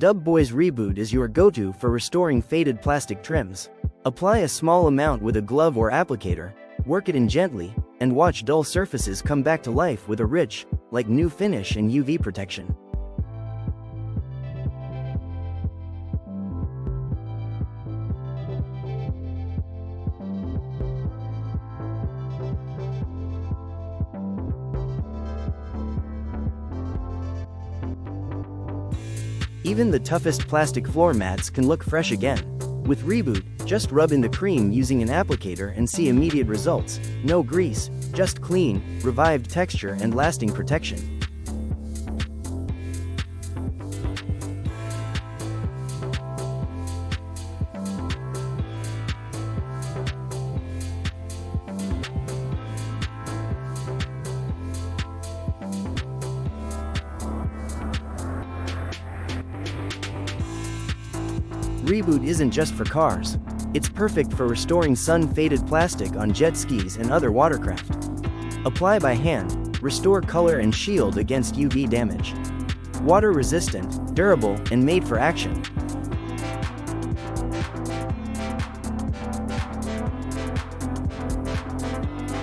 dubbed Boyz Reboot is your go-to for restoring faded plastic trims. Apply a small amount with a glove or applicator, work it in gently, and watch dull surfaces come back to life with a rich, like new finish and UV protection. Even the toughest plastic floor mats can look fresh again. With Reboot, just rub in the cream using an applicator and see immediate results. No grease, just clean, revived texture and lasting protection. Reboot isn't just for cars. It's perfect for restoring sun-faded plastic on jet skis and other watercraft. Apply by hand, restore color and shield against UV damage. Water-resistant, durable, and made for action.